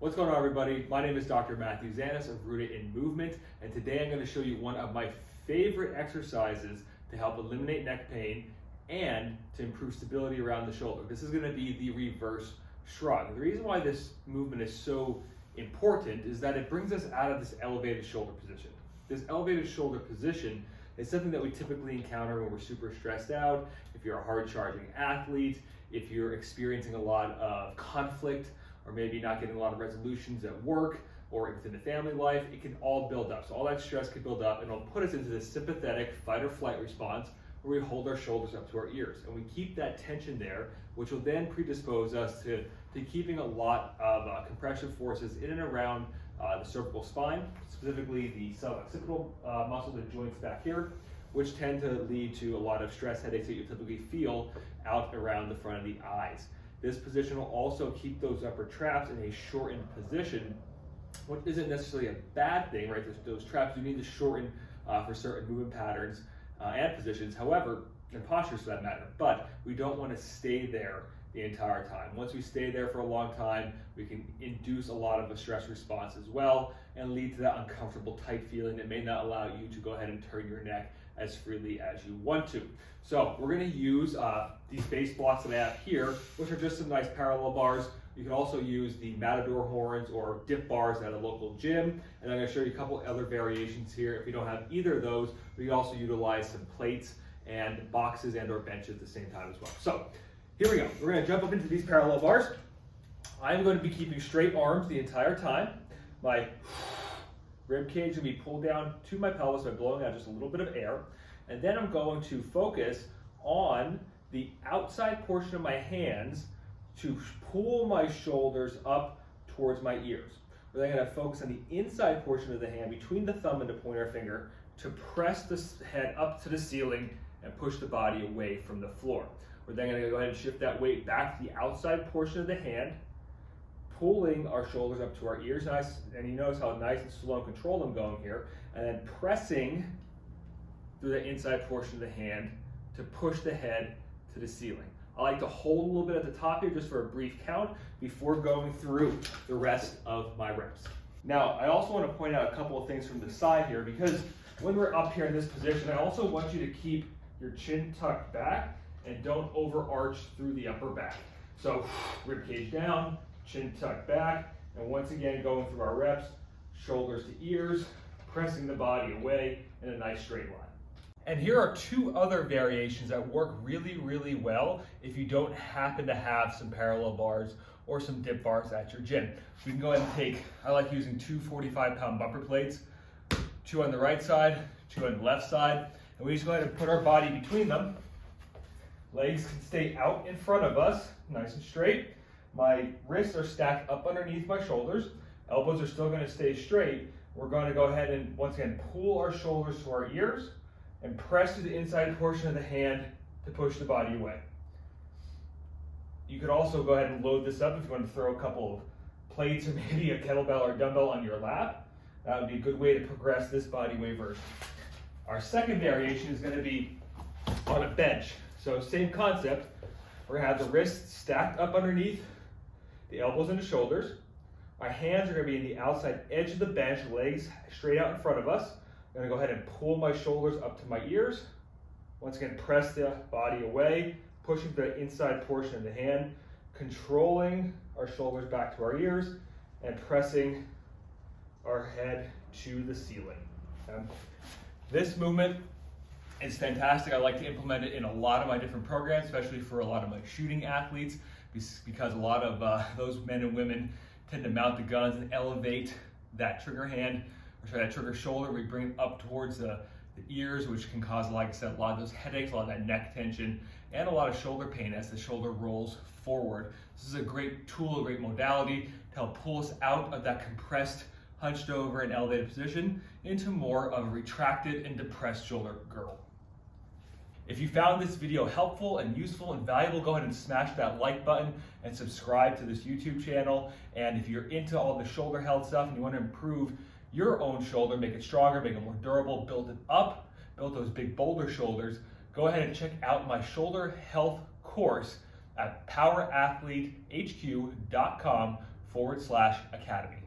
What's going on, everybody? My name is Dr. Matthew Zanis of Rooted in Movement, and today I'm going to show you one of my favorite exercises to help eliminate neck pain and to improve stability around the shoulder. This is going to be the reverse shrug. The reason why this movement is so important is that it brings us out of this elevated shoulder position. This elevated shoulder position is something that we typically encounter when we're super stressed out, if you're a hard-charging athlete, if you're experiencing a lot of conflict, or maybe not getting a lot of resolutions at work or within the family life. It can all build up. So all that stress can build up and it'll put us into this sympathetic fight or flight response where we hold our shoulders up to our ears. And we keep that tension there, which will then predispose us to keeping a lot of compression forces in and around the cervical spine, specifically the suboccipital muscles and joints back here, which tend to lead to a lot of stress headaches that you typically feel out around the front of the eyes. This position will also keep those upper traps in a shortened position, which isn't necessarily a bad thing, right? Those traps you need to shorten for certain movement patterns and positions, however, and postures for that matter, but we don't want to stay there the entire time. Once we stay there for a long time, we can induce a lot of a stress response as well and lead to that uncomfortable tight feeling that may not allow you to go ahead and turn your neck as freely as you want to. So we're going to use these base blocks that I have here, which are just some nice parallel bars. You can also use the matador horns or dip bars at a local gym. And I'm going to show you a couple other variations here. If you don't have either of those, we can also utilize some plates and boxes and or benches at the same time as well. So here we go. We're going to jump up into these parallel bars. I'm going to be keeping straight arms the entire time. My rib cage will be pulled down to my pelvis by blowing out just a little bit of air. And then I'm going to focus on the outside portion of my hands to pull my shoulders up towards my ears. We're then going to focus on the inside portion of the hand between the thumb and the pointer finger to press the head up to the ceiling and push the body away from the floor. We're then going to go ahead and shift that weight back to the outside portion of the hand, pulling our shoulders up to our ears, and you notice how nice and slow and controlled I'm going here, and then pressing through the inside portion of the hand to push the head to the ceiling. I like to hold a little bit at the top here just for a brief count before going through the rest of my reps. Now, I also want to point out a couple of things from the side here, because when we're up here in this position, I also want you to keep your chin tucked back and don't overarch through the upper back. So rib cage down, chin tucked back, and once again going through our reps, shoulders to ears, pressing the body away in a nice straight line. And here are two other variations that work really, really well if you don't happen to have some parallel bars or some dip bars at your gym. We can go ahead and take, I like using two 45-pound bumper plates, two on the right side, two on the left side, and we just go ahead and put our body between them. Legs can stay out in front of us, nice and straight. My wrists are stacked up underneath my shoulders. Elbows are still going to stay straight. We're going to go ahead and once again pull our shoulders to our ears and press to the inside portion of the hand to push the body away. You could also go ahead and load this up if you want to throw a couple of plates or maybe a kettlebell or dumbbell on your lap. That would be a good way to progress this body weight version. Our second variation is going to be on a bench. So same concept. We're going to have the wrists stacked up underneath the elbows and the shoulders. Our hands are going to be in the outside edge of the bench, legs straight out in front of us. I'm going to go ahead and pull my shoulders up to my ears. Once again, press the body away, pushing the inside portion of the hand, controlling our shoulders back to our ears, and pressing our head to the ceiling. This movement is fantastic. I like to implement it in a lot of my different programs, especially for a lot of my shooting athletes, because a lot of those men and women tend to mount the guns and elevate that trigger hand, that trigger shoulder. We bring it up towards the ears, which can cause, like I said, a lot of those headaches, a lot of that neck tension, and a lot of shoulder pain as the shoulder rolls forward. This is a great tool, a great modality to help pull us out of that compressed, hunched over and elevated position into more of a retracted and depressed shoulder girdle. If you found this video helpful and useful and valuable, go ahead and smash that like button and subscribe to this YouTube channel. And if you're into all the shoulder health stuff and you want to improve your own shoulder, make it stronger, make it more durable, build it up, build those big boulder shoulders, go ahead and check out my shoulder health course at powerathletehq.com youtube.com/academy.